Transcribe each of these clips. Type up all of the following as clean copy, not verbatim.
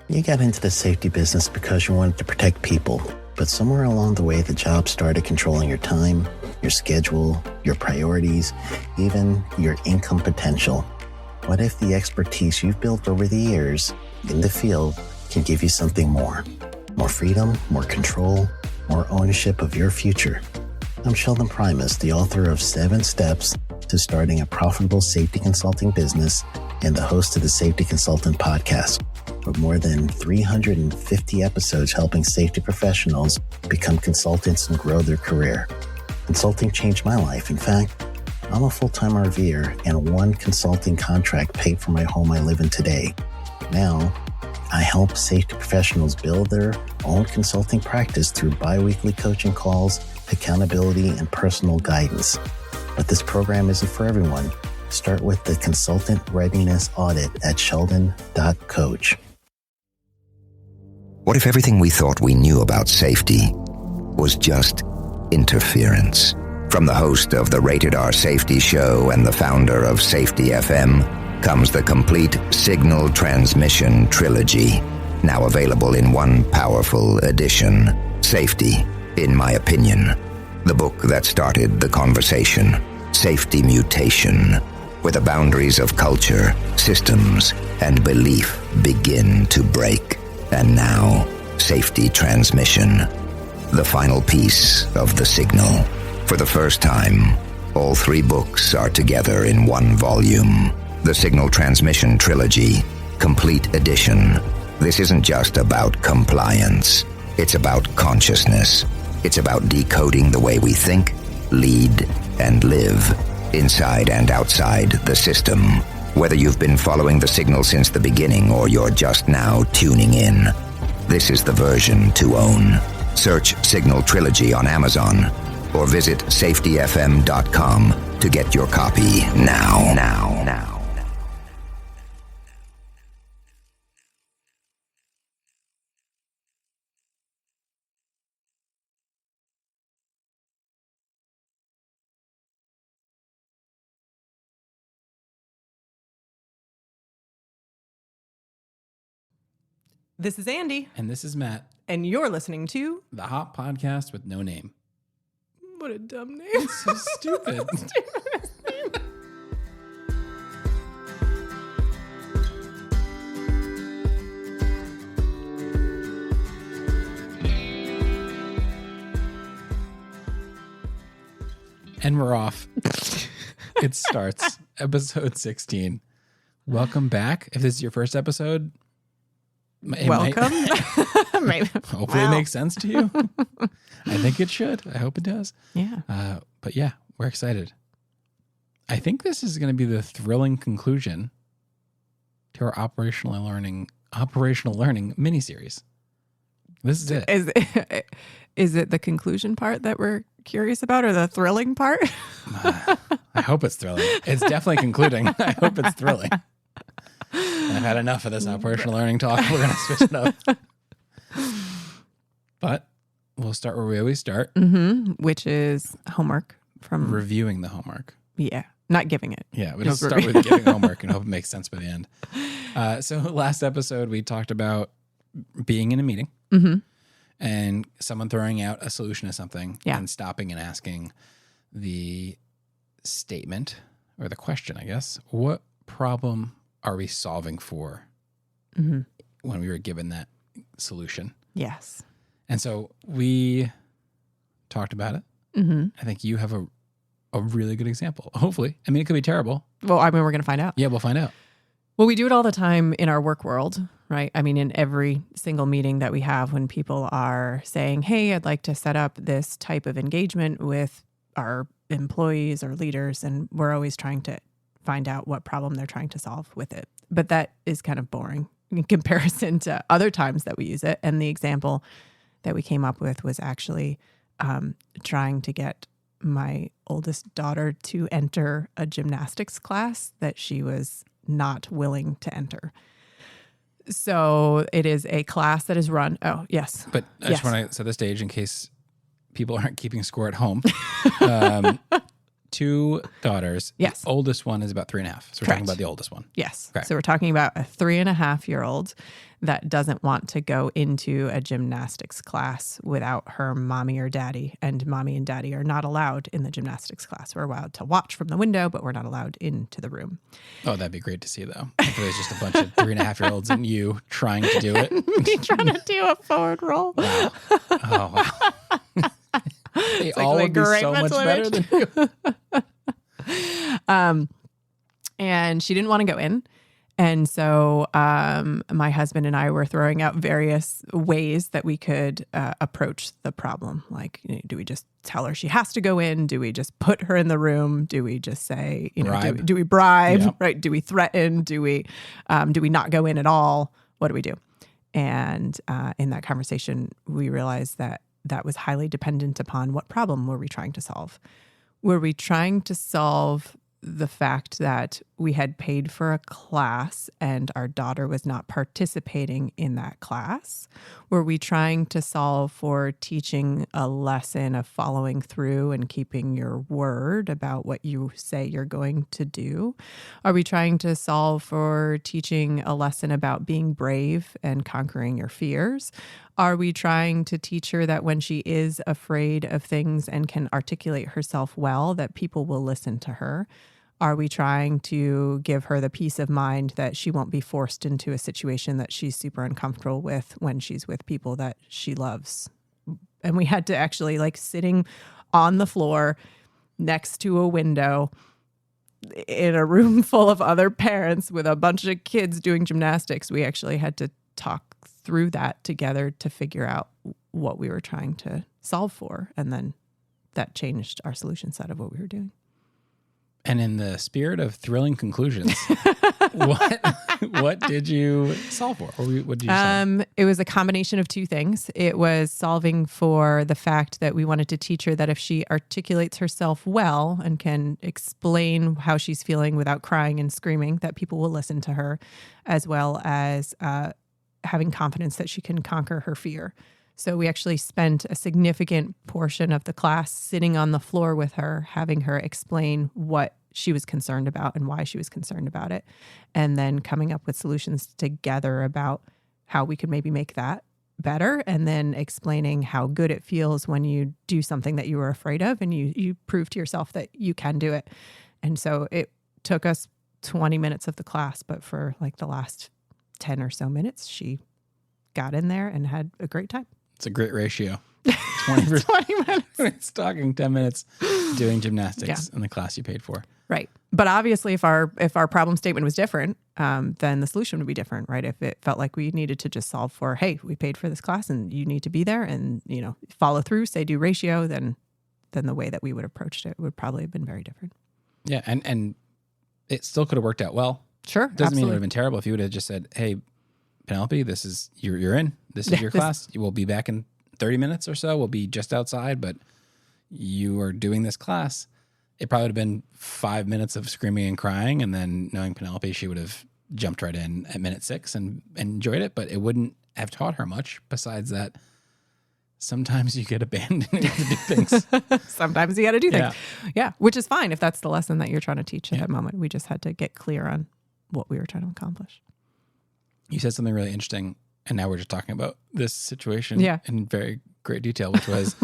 You got into the safety business because you wanted to protect people, but somewhere along the way, the job started controlling your time, your schedule, your priorities, even your income potential. What if the expertise you've built over the years in the field can give you something more? More freedom, more control, more ownership of your future. I'm Sheldon Primus, the author of 7 Steps to Starting a Profitable Safety Consulting Business and the host of the Safety Consultant Podcast, with more than 350 episodes helping safety professionals become consultants and grow their career. Consulting changed my life. In fact, I'm a full-time RVer, and one consulting contract paid for my home I live in today. Now, I help safety professionals build their own consulting practice through bi-weekly coaching calls, accountability, and personal guidance. But this program isn't for everyone. Start with the Consultant Readiness Audit at sheldon.coach. What if everything we thought we knew about safety was just interference? From the host of the Rated R Safety Show and the founder of Safety FM comes the complete Signal Transmission Trilogy, now available in one powerful edition. Safety, in my opinion, the book that started the conversation. Safety Mutation, where the boundaries of culture, systems, and belief begin to break. And now, Safety Transmission, the final piece of the signal. For the first time, all 3 books are together in one volume. The Signal Transmission Trilogy, Complete Edition. This isn't just about compliance. It's about consciousness. It's about decoding the way we think, lead, and live, inside and outside the system. Whether you've been following the signal since the beginning or you're just now tuning in, this is the version to own. Search Signal Trilogy on Amazon or visit safetyfm.com to get your copy now. This is Andy. And this is Matt. And you're listening to The Hot Podcast with no name. What a dumb name. It's so stupid. And we're off. It starts. Episode 16. Welcome back. If this is your first episode, welcome. Hopefully it makes sense to you. I think it should. I hope it does. Yeah. But yeah, we're excited. I think this is going to be the thrilling conclusion to our operational learning miniseries. This is it. Is it the conclusion part that we're curious about, or the thrilling part? I hope it's thrilling. It's definitely concluding. I hope it's thrilling. I've had enough of this operational learning talk. We're going to switch it up. But we'll start where we always start. Which is homework from... Reviewing the homework. Yeah. Not giving it. Yeah. We just start with giving homework and hope it makes sense by the end. So last episode, we talked about being in a meeting and someone throwing out a solution to something and stopping and asking the statement or the question, I guess, what problem are we solving for when we were given that solution? Yes. And so we talked about it. I think you have a really good example. Hopefully. I mean, it could be terrible. Well, I mean, we're going to find out. Yeah, we'll find out. Well, we do it all the time in our work world, right? I mean, in every single meeting that we have when people are saying, hey, I'd like to set up this type of engagement with our employees or leaders, and we're always trying to find out what problem they're trying to solve with it. But that is kind of boring in comparison to other times that we use it. And the example that we came up with was actually trying to get my oldest daughter to enter a gymnastics class that she was not willing to enter. So it is a class that is run. Oh, yes. But I just want to set the stage in case people aren't keeping score at home. 2 daughters. Yes. The oldest one is about 3.5. So we're talking about the oldest one. Yes. Okay. So we're talking about a 3.5-year-old that doesn't want to go into a gymnastics class without her mommy or daddy. And mommy and daddy are not allowed in the gymnastics class. We're allowed to watch from the window, but we're not allowed into the room. Oh, that'd be great to see, though. If there's just a bunch of 3.5-year-olds and you trying to do it. Me trying to do a forward roll. Wow. Oh, wow. They all would be so much better than you. And she didn't want to go in. And so my husband and I were throwing out various ways that we could approach the problem. Like, do we just tell her she has to go in? Do we just put her in the room? Do we just say, do we bribe? Yeah. Right? Do we threaten? Do we not go in at all? What do we do? And in that conversation, we realized that was highly dependent upon what problem were we trying to solve. Were we trying to solve the fact that we had paid for a class and our daughter was not participating in that class? Were we trying to solve for teaching a lesson of following through and keeping your word about what you say you're going to do? Are we trying to solve for teaching a lesson about being brave and conquering your fears? Are we trying to teach her that when she is afraid of things and can articulate herself well, that people will listen to her? Are we trying to give her the peace of mind that she won't be forced into a situation that she's super uncomfortable with when she's with people that she loves? And we had to actually, like, sitting on the floor next to a window in a room full of other parents with a bunch of kids doing gymnastics, we actually had to talk through that together to figure out what we were trying to solve for. And then that changed our solution set of what we were doing. And in the spirit of thrilling conclusions, what did you solve for? Or what did you solve? It was a combination of 2 things. It was solving for the fact that we wanted to teach her that if she articulates herself well and can explain how she's feeling without crying and screaming, that people will listen to her, as well as having confidence that she can conquer her fear. So we actually spent a significant portion of the class sitting on the floor with her, having her explain what she was concerned about and why she was concerned about it, and then coming up with solutions together about how we could maybe make that better, and then explaining how good it feels when you do something that you were afraid of and you prove to yourself that you can do it. And so it took us 20 minutes of the class, but for like the last 10 or so minutes, she got in there and had a great time. It's a great ratio. 20 minutes talking, 10 minutes doing gymnastics in the class you paid for. Right. But obviously, if our problem statement was different, then the solution would be different, right? If it felt like we needed to just solve for, hey, we paid for this class and you need to be there and, follow through, say do ratio, then the way that we would have approached it would probably have been very different. Yeah. And it still could have worked out well. Sure. Doesn't mean it would have been terrible if you would have just said, hey, Penelope, this is you're in. This is your class. You will be back in 30 minutes or so. We'll be just outside, but you are doing this class. It probably would have been 5 minutes of screaming and crying, and then knowing Penelope, she would have jumped right in at minute 6 and enjoyed it, but it wouldn't have taught her much besides that sometimes you get abandoned to do things. Sometimes you got to do things. Yeah, which is fine if that's the lesson that you're trying to teach at that moment. We just had to get clear on what we were trying to accomplish. You said something really interesting, and now we're just talking about this situation in very great detail, which was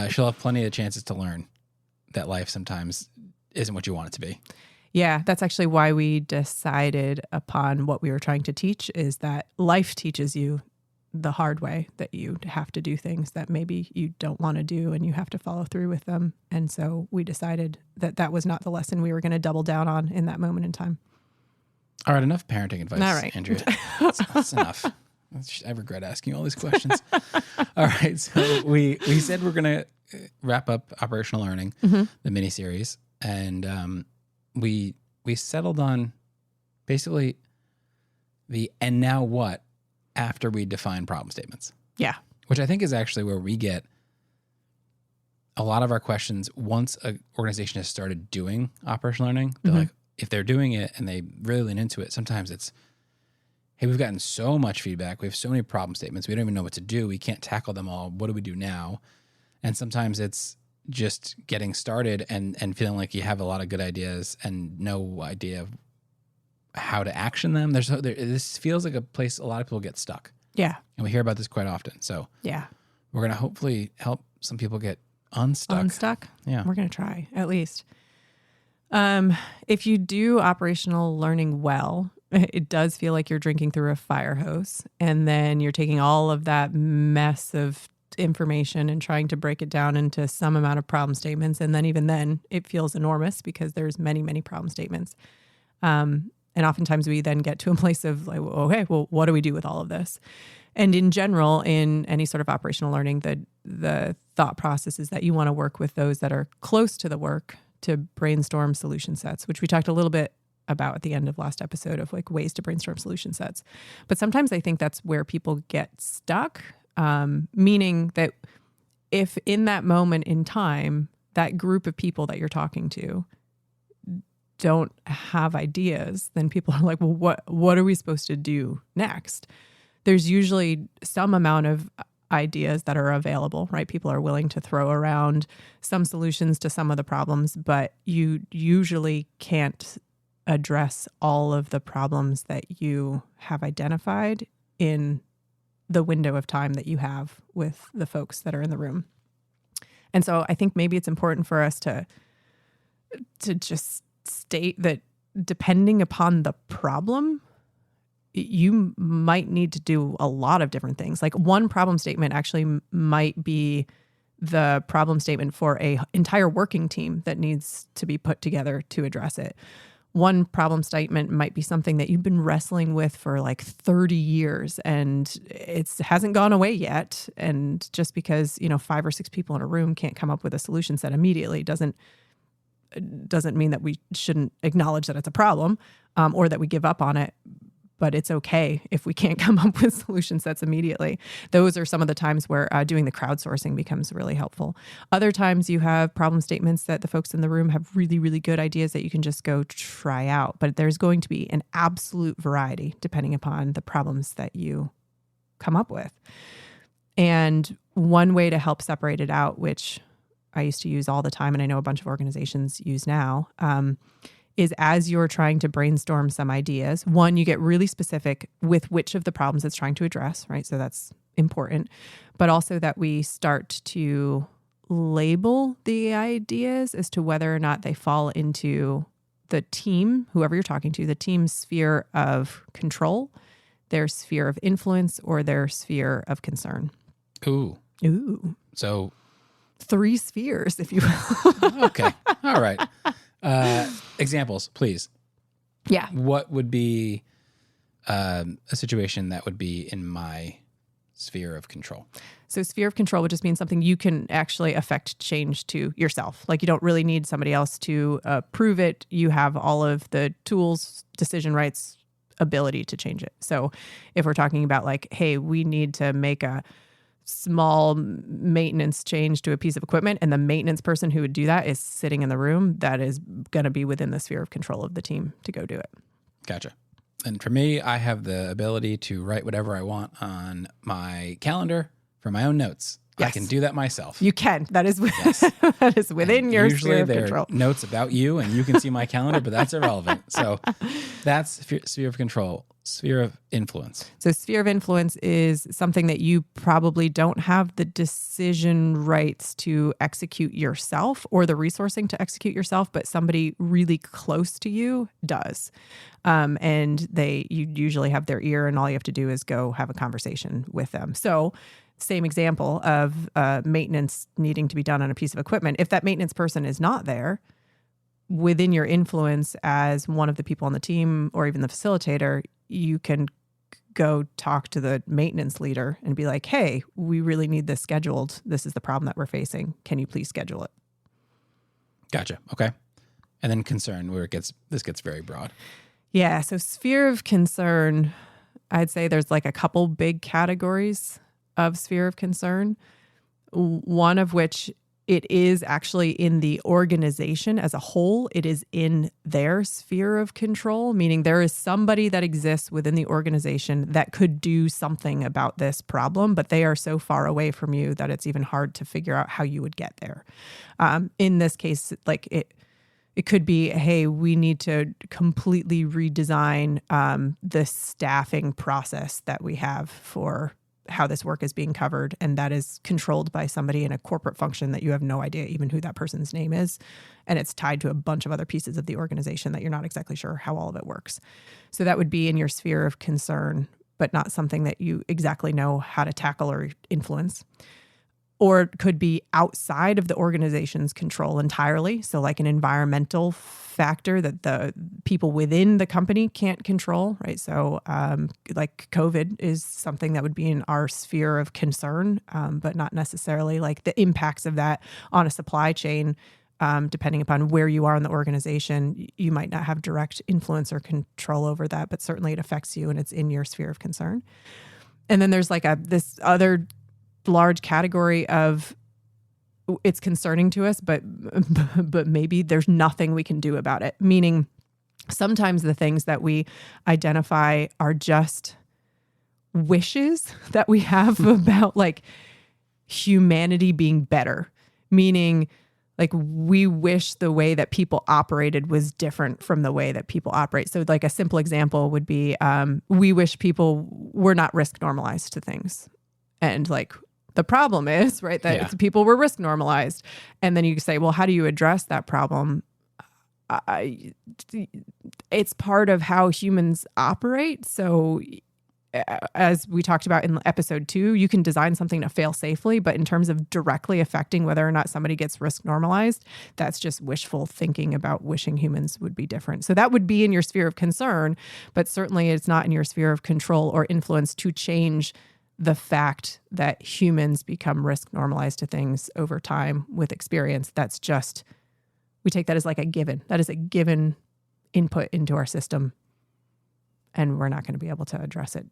she'll have plenty of chances to learn that life sometimes isn't what you want it to be. Yeah, that's actually why we decided upon what we were trying to teach, is that life teaches you the hard way, that you have to do things that maybe you don't want to do and you have to follow through with them. And so we decided that was not the lesson we were going to double down on in that moment in time. All right, enough parenting advice, all right. Andrea. That's enough. I regret asking all these questions. All right, so we said we're going to wrap up Operational Learning, the miniseries, and we settled on basically the and now what after we define problem statements. Yeah. Which I think is actually where we get a lot of our questions once an organization has started doing Operational Learning. They're like, if they're doing it and they really lean into it, sometimes it's, hey, we've gotten so much feedback. We have so many problem statements. We don't even know what to do. We can't tackle them all. What do we do now? And sometimes it's, just getting started and feeling like you have a lot of good ideas and no idea of how to action them. This feels like a place a lot of people get stuck. Yeah. And we hear about this quite often. So yeah, we're going to hopefully help some people get unstuck. Yeah. We're going to try at least. If you do operational learning well, it does feel like you're drinking through a fire hose, and then you're taking all of that mess of information and trying to break it down into some amount of problem statements. And then even then it feels enormous because there's many, many problem statements. And oftentimes we then get to a place of like, okay, well, what do we do with all of this? And in general, in any sort of operational learning, the thought process is that you want to work with those that are close to the work to brainstorm solution sets, which we talked a little bit about at the end of last episode of like ways to brainstorm solution sets. But sometimes I think that's where people get stuck, meaning that if in that moment in time, that group of people that you're talking to don't have ideas, then people are like, well, what are we supposed to do next? There's usually some amount of ideas that are available, right? People are willing to throw around some solutions to some of the problems, but you usually can't address all of the problems that you have identified in the window of time that you have with the folks that are in the room. And so I think maybe it's important for us to just state that depending upon the problem, you might need to do a lot of different things. Like one problem statement actually might be the problem statement for a entire working team that needs to be put together to address it. One problem statement might be something that you've been wrestling with for like 30 years and it hasn't gone away yet. And just because, 5 or 6 people in a room can't come up with a solution set immediately doesn't mean that we shouldn't acknowledge that it's a problem, or that we give up on it. But it's okay if we can't come up with solution sets immediately. Those are some of the times where doing the crowdsourcing becomes really helpful. Other times you have problem statements that the folks in the room have really, really good ideas that you can just go try out. But there's going to be an absolute variety depending upon the problems that you come up with. And one way to help separate it out, which I used to use all the time, and I know a bunch of organizations use now, is as you're trying to brainstorm some ideas, one, you get really specific with which of the problems it's trying to address, right? So that's important. But also that we start to label the ideas as to whether or not they fall into the team, whoever you're talking to, the team's sphere of control, their sphere of influence, or their sphere of concern. Ooh. So 3 spheres, if you will. Okay. All right. Examples, please. Yeah. What would be a situation that would be in my sphere of control? So sphere of control would just mean something you can actually affect change to yourself. Like you don't really need somebody else to prove it. You have all of the tools, decision rights, ability to change it. So if we're talking about like, hey, we need to make a small maintenance change to a piece of equipment, and the maintenance person who would do that is sitting in the room, that is going to be within the sphere of control of the team to go do it. Gotcha. And for me, I have the ability to write whatever I want on my calendar for my own notes. Yes. I can do that myself. You can. That is, that is within and your usually sphere of control. Notes about you, and you can see my calendar, but that's irrelevant. So that's sphere of control. Sphere of influence. So sphere of influence is something that you probably don't have the decision rights to execute yourself or the resourcing to execute yourself, but somebody really close to you does. And you usually have their ear, and all you have to do is go have a conversation with them. So same example of maintenance needing to be done on a piece of equipment. If that maintenance person is not there, within your influence as one of the people on the team or even the facilitator, you can go talk to the maintenance leader and be like, hey, we really need this scheduled. This is the problem that we're facing. Can you please schedule it? Gotcha. Okay. And then concern, where this gets very broad. Yeah. So sphere of concern, I'd say there's like a couple big categories of sphere of concern. One of which it is actually in the organization as a whole. It is in their sphere of control, meaning there is somebody that exists within the organization that could do something about this problem, but they are so far away from you that it's even hard to figure out how you would get there. In this case, like it could be, hey, we need to completely redesign the staffing process that we have for how this work is being covered. And that is controlled by somebody in a corporate function that you have no idea even who that person's name is. And it's tied to a bunch of other pieces of the organization that you're not exactly sure how all of it works. So that would be in your sphere of concern, but not something that you exactly know how to tackle or influence. Or it could be outside of the organization's control entirely. So like an environmental factor that the people within the company can't control, right? So like COVID is something that would be in our sphere of concern, but not necessarily like the impacts of that on a supply chain. Depending upon where you are in the organization, you might not have direct influence or control over that, but certainly it affects you and it's in your sphere of concern. And then there's like this other large category of it's concerning to us, but maybe there's nothing we can do about it. Meaning sometimes the things that we identify are just wishes that we have about like humanity being better. Meaning like we wish the way that people operated was different from the way that people operate. So like a simple example would be we wish people were not risk normalized to things. And like the problem is, right, that people were risk normalized. And then you say, well, how do you address that problem? It's part of how humans operate. So as we talked about in episode 2, you can design something to fail safely, but in terms of directly affecting whether or not somebody gets risk normalized, that's just wishful thinking about wishing humans would be different. So that would be in your sphere of concern, but certainly it's not in your sphere of control or influence to change the fact that humans become risk normalized to things over time with experience. That's just, we take that as like a given. That is a given input into our system. And we're not going to be able to address it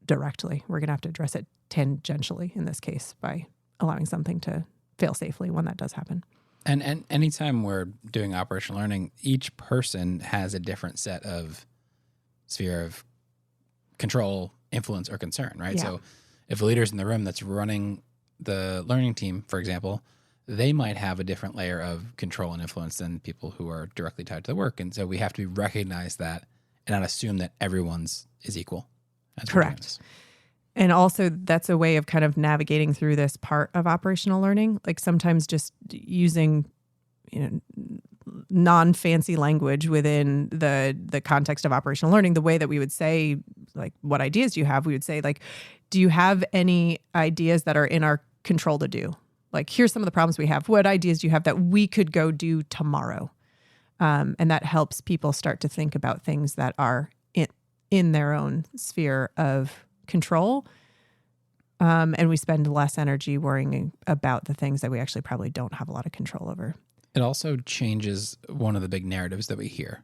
directly. We're going to have to address it tangentially in this case by allowing something to fail safely when that does happen. And anytime we're doing operational learning, each person has a different set of sphere of control, influence, or concern, right? Yeah. So if a leader's in the room that's running the learning team, for example, they might have a different layer of control and influence than people who are directly tied to the work. And so we have to recognize that and not assume that everyone's is equal. Correct. And also that's a way of kind of navigating through this part of operational learning. Like sometimes just using, non-fancy language within the context of operational learning, the way that we would say, like, what ideas do you have? We would say, like, do you have any ideas that are in our control to do? Like, here's some of the problems we have. What ideas do you have that we could go do tomorrow? And that helps people start to think about things that are in their own sphere of control. And we spend less energy worrying about the things that we actually probably don't have a lot of control over. It also changes one of the big narratives that we hear,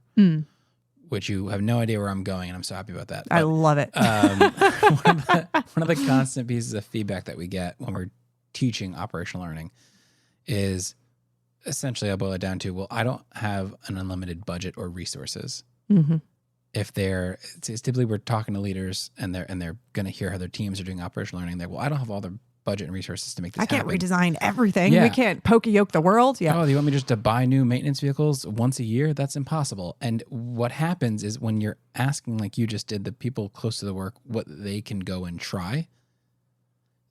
which you have no idea where I'm going, and I'm so happy about that. But, I love it. one of the constant pieces of feedback that we get when we're teaching operational learning is essentially, I'll boil it down to, well, I don't have an unlimited budget or resources. Mm-hmm. If it's typically we're talking to leaders and they're going to hear how their teams are doing operational learning. They're, well, I don't have all the budget and resources to make this happen. I can't redesign everything. Yeah. We can't poke-yoke the world. Yeah. Oh, do you want me just to buy new maintenance vehicles once a year? That's impossible. And what happens is when you're asking, like you just did, the people close to the work, what they can go and try,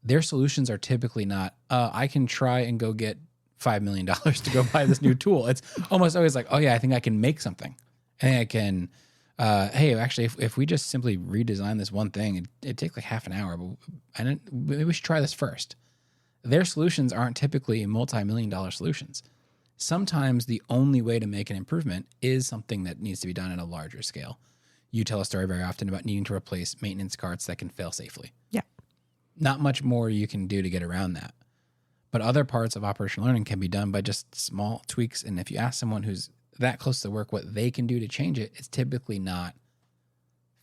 their solutions are typically not, I can try and go get $5 million to go buy this new tool. It's almost always like, oh yeah, I think I can make something. I think I can, hey, actually, if we just simply redesign this one thing, it'd take like half an hour, but maybe we should try this first. Their solutions aren't typically multi-million-dollar solutions. Sometimes the only way to make an improvement is something that needs to be done at a larger scale. You tell a story very often about needing to replace maintenance carts that can fail safely. Yeah. Not much more you can do to get around that. But other parts of operational learning can be done by just small tweaks. And if you ask someone who's that close to the work what they can do to change it, it's typically not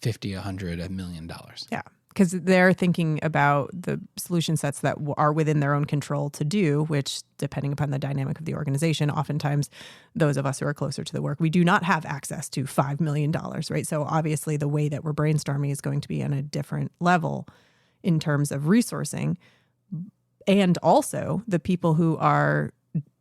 $50, $100, $1 million. Yeah. because they're thinking about the solution sets that are within their own control to do, which, depending upon the dynamic of the organization, oftentimes those of us who are closer to the work, we do not have access to $5 million, right? So obviously the way that we're brainstorming is going to be on a different level in terms of resourcing. And also the people who are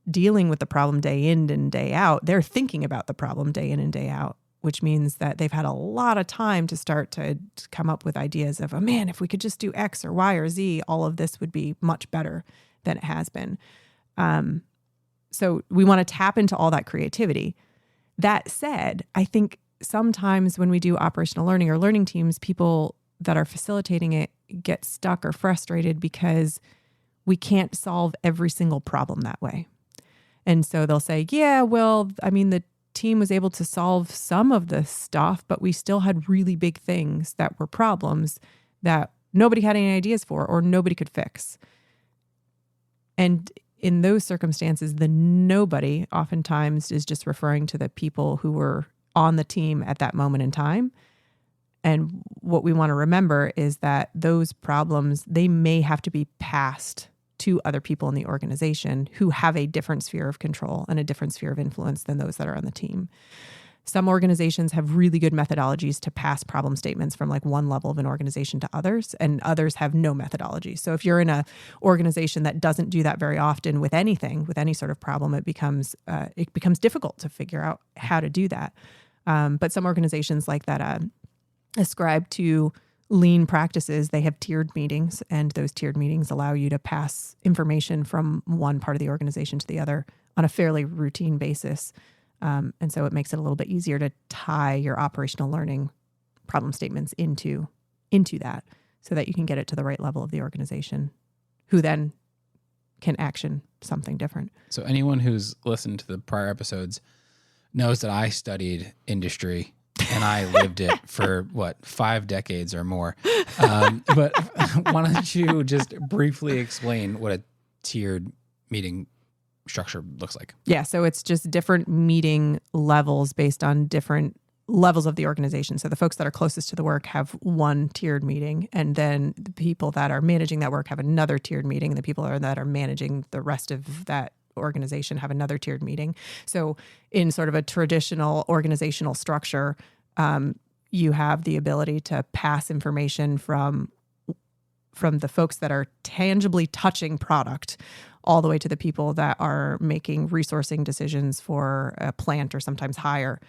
dealing with the problem day in and day out, they're thinking about the problem day in and day out, which means that they've had a lot of time to start to come up with ideas of, oh man, if we could just do X or Y or Z, all of this would be much better than it has been. So we want to tap into all that creativity. That said, I think sometimes when we do operational learning or learning teams, people that are facilitating it get stuck or frustrated because we can't solve every single problem that way. And so they'll say, yeah, well, I mean, the team was able to solve some of the stuff, but we still had really big things that were problems that nobody had any ideas for or nobody could fix. And in those circumstances, the nobody oftentimes is just referring to the people who were on the team at that moment in time. And what we want to remember is that those problems, they may have to be passed to other people in the organization who have a different sphere of control and a different sphere of influence than those that are on the team. Some organizations have really good methodologies to pass problem statements from like one level of an organization to others, and others have no methodology. So if you're in a organization that doesn't do that very often with anything, with any sort of problem, it becomes difficult to figure out how to do that. But some organizations like that ascribe to lean practices. They have tiered meetings, and those tiered meetings allow you to pass information from one part of the organization to the other on a fairly routine basis. And so it makes it a little bit easier to tie your operational learning problem statements into that so that you can get it to the right level of the organization, who then can action something different. So anyone who's listened to the prior episodes knows that I studied industry and I lived it for 5 decades or more. But why don't you just briefly explain what a tiered meeting structure looks like? Yeah, so it's just different meeting levels based on different levels of the organization. So the folks that are closest to the work have one tiered meeting, and then the people that are managing that work have another tiered meeting, and the people that are managing the rest of that organization have another tiered meeting. So in sort of a traditional organizational structure, you have the ability to pass information from the folks that are tangibly touching product all the way to the people that are making resourcing decisions for a plant or sometimes higher,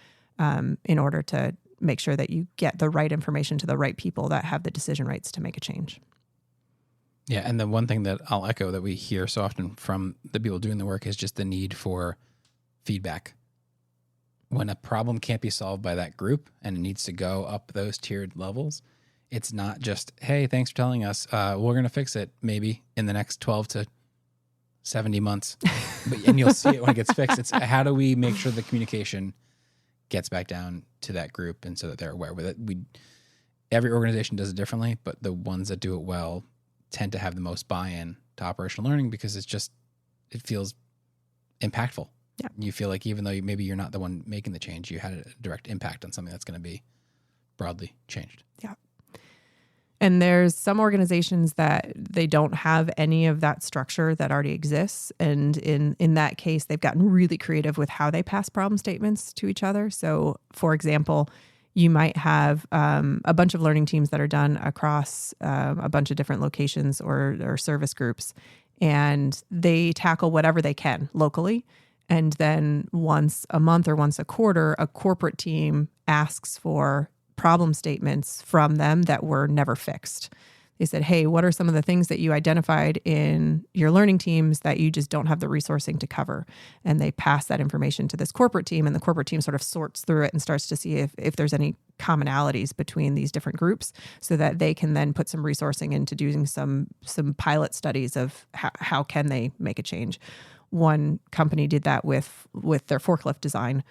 in order to make sure that you get the right information to the right people that have the decision rights to make a change. Yeah, and the one thing that I'll echo that we hear so often from the people doing the work is just the need for feedback. When a problem can't be solved by that group and it needs to go up those tiered levels, it's not just, hey, thanks for telling us. We're going to fix it maybe in the next 12 to 70 months. And you'll see it when it gets fixed. It's how do we make sure the communication gets back down to that group and so that they're aware with it. Every organization does it differently, but the ones that do it well tend to have the most buy-in to operational learning because it feels impactful. Yeah. You feel like even though maybe you're not the one making the change, you had a direct impact on something that's going to be broadly changed. Yeah. And there's some organizations that they don't have any of that structure that already exists. And in that case, they've gotten really creative with how they pass problem statements to each other. So, for example, you might have a bunch of learning teams that are done across a bunch of different locations or service groups, and they tackle whatever they can locally. And then once a month or once a quarter, a corporate team asks for problem statements from them that were never fixed. They said, hey, what are some of the things that you identified in your learning teams that you just don't have the resourcing to cover? And they pass that information to this corporate team, and the corporate team sort of sorts through it and starts to see if there's any commonalities between these different groups so that they can then put some resourcing into doing some pilot studies of how can they make a change. One company did that with their forklift design.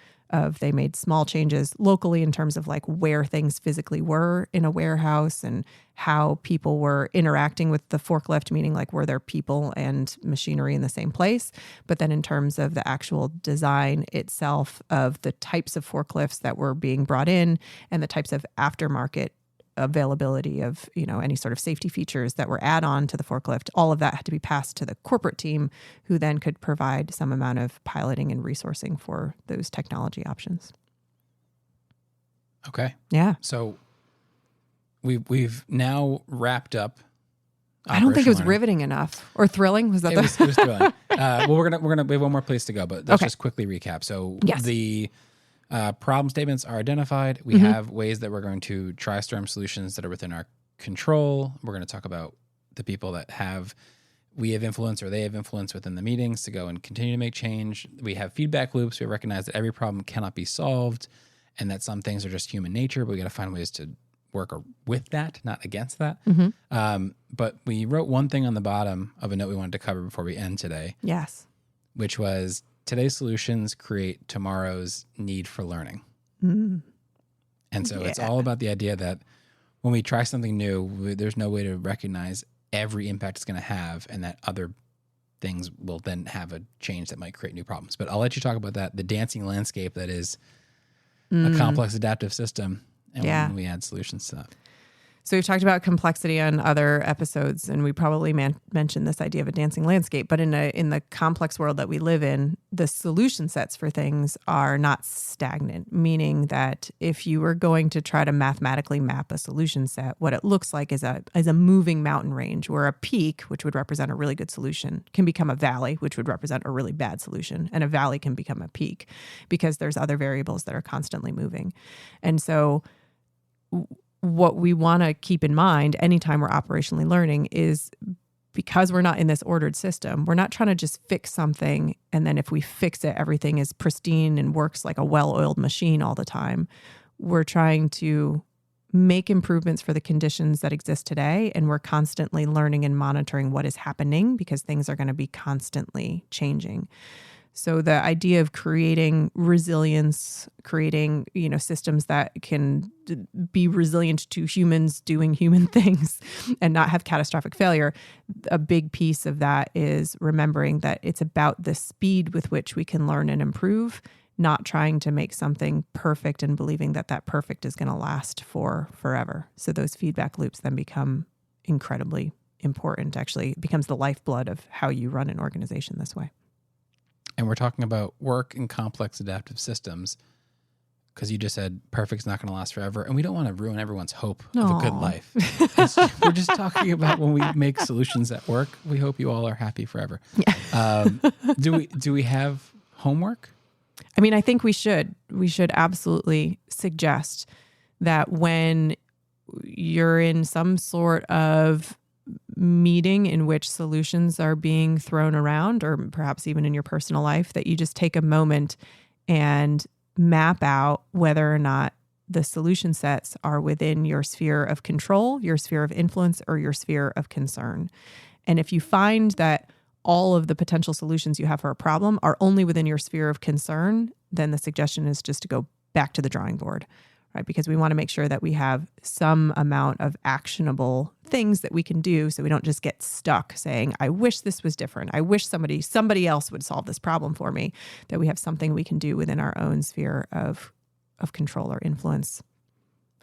They made small changes locally in terms of like where things physically were in a warehouse and how people were interacting with the forklift, meaning like were there people and machinery in the same place? But then in terms of the actual design itself of the types of forklifts that were being brought in and the types of aftermarket availability of, any sort of safety features that were add-on to the forklift, all of that had to be passed to the corporate team, who then could provide some amount of piloting and resourcing for those technology options. Okay. Yeah. So we've now wrapped up. I don't think it was learning. riveting enough or thrilling. Was that It was thrilling. Well, we have one more place to go, but let's just quickly recap. So Yes. the problem statements are identified. We have ways that we're going to try storm solutions that are within our control. We're going to talk about the people that we have influence or they have influence within the meetings to go and continue to make change. We have feedback loops. We recognize that every problem cannot be solved and that some things are just human nature, but we got to find ways to work with that, not against that. But we wrote one thing on the bottom of a note we wanted to cover before we end today. Yes. Which was today's solutions create tomorrow's need for learning. And so it's all about the idea that when we try something new, there's no way to recognize every impact it's going to have, and that other things will then have a change that might create new problems. But I'll let you talk about that, the dancing landscape that is a complex adaptive system, and when we add solutions to that. So we've talked about complexity on other episodes, and we probably mentioned this idea of a dancing landscape. But in the complex world that we live in, the solution sets for things are not stagnant, meaning that if you were going to try to mathematically map a solution set, what it looks like is a moving mountain range where a peak, which would represent a really good solution, can become a valley, which would represent a really bad solution. And a valley can become a peak because there's other variables that are constantly moving. And so what we want to keep in mind anytime we're operationally learning is, because we're not in this ordered system, we're not trying to just fix something and then if we fix it, everything is pristine and works like a well-oiled machine all the time. We're trying to make improvements for the conditions that exist today, and we're constantly learning and monitoring what is happening because things are going to be constantly changing. So the idea of creating resilience, creating, systems that can be resilient to humans doing human things and not have catastrophic failure, a big piece of that is remembering that it's about the speed with which we can learn and improve, not trying to make something perfect and believing that perfect is going to last for forever. So those feedback loops then become incredibly important. Actually, it becomes the lifeblood of how you run an organization this way. And we're talking about work in complex adaptive systems because you just said perfect's not going to last forever. And we don't want to ruin everyone's hope of a good life. We're just talking about when we make solutions that work, we hope you all are happy forever. Yeah. Do we have homework? I mean, I think we should. We should absolutely suggest that when you're in some sort of meeting in which solutions are being thrown around, or perhaps even in your personal life, that you just take a moment and map out whether or not the solution sets are within your sphere of control, your sphere of influence, or your sphere of concern. And if you find that all of the potential solutions you have for a problem are only within your sphere of concern, then the suggestion is just to go back to the drawing board. Right? Because we want to make sure that we have some amount of actionable things that we can do so we don't just get stuck saying, I wish this was different. I wish somebody else would solve this problem for me, that we have something we can do within our own sphere of control or influence.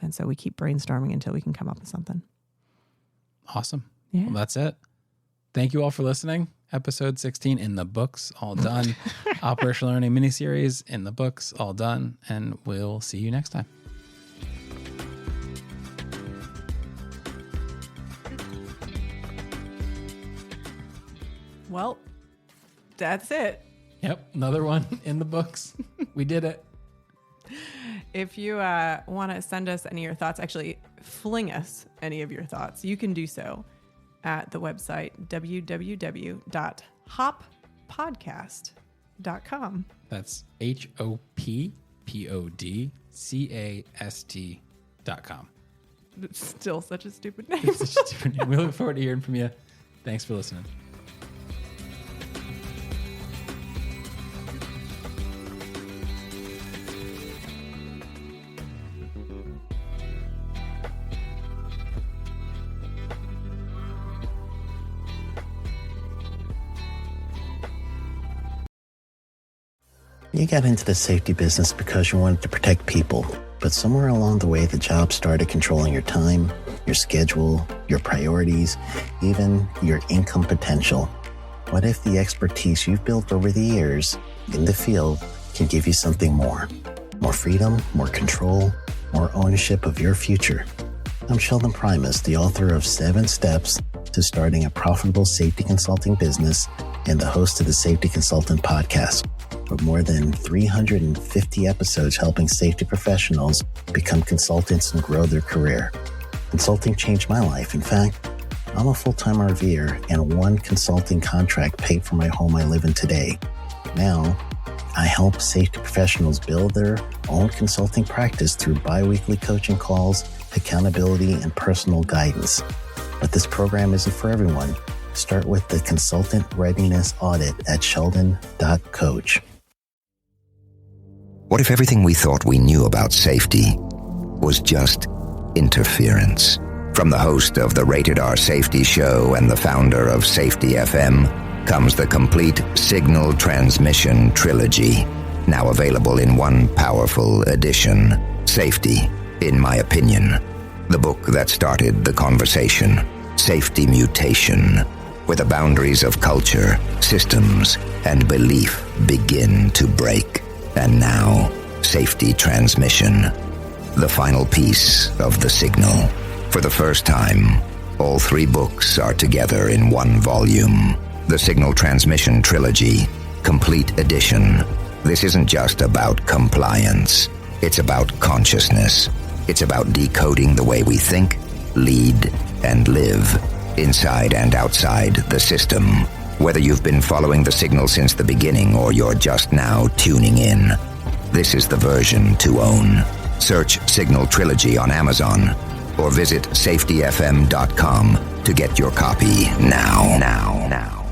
And so we keep brainstorming until we can come up with something. Awesome. Yeah. Well, that's it. Thank you all for listening. Episode 16 in the books, all done. Operational Learning miniseries in the books, all done. And we'll see you next time. Well, that's it. Yep, another one in the books. We did it. If you want to send us any of your thoughts, actually fling us any of your thoughts, you can do so at the website www.hoppodcast.com. That's HOPPODCAST.com. It's still such a stupid name. It's such a stupid name. We look forward to hearing from you. Thanks for listening. You got into the safety business because you wanted to protect people, but somewhere along the way, the job started controlling your time, your schedule, your priorities, even your income potential. What if the expertise you've built over the years in the field can give you something more? More freedom, more control, more ownership of your future. I'm Sheldon Primus, the author of 7 Steps to Starting a Profitable Safety Consulting Business and the host of the Safety Consultant Podcast, with more than 350 episodes helping safety professionals become consultants and grow their career. Consulting changed my life. In fact, I'm a full-time RVer, and 1 consulting contract paid for my home I live in today. Now, I help safety professionals build their own consulting practice through bi-weekly coaching calls, accountability, and personal guidance. But this program isn't for everyone. Start with the Consultant Readiness Audit at sheldon.coach. What if everything we thought we knew about safety was just interference? From the host of the Rated R Safety Show and the founder of Safety FM comes the complete Signal Transmission Trilogy, now available in one powerful edition. Safety, in my opinion, the book that started the conversation. Safety Mutation, where the boundaries of culture, systems, and belief begin to break. And now, Safety Transmission, the final piece of the signal. For the first time, all 3 books are together in one volume. The Signal Transmission Trilogy, Complete Edition. This isn't just about compliance. It's about consciousness. It's about decoding the way we think, lead, and live, inside and outside the system. Whether you've been following the signal since the beginning or you're just now tuning in, this is the version to own. Search Signal Trilogy on Amazon or visit safetyfm.com to get your copy now.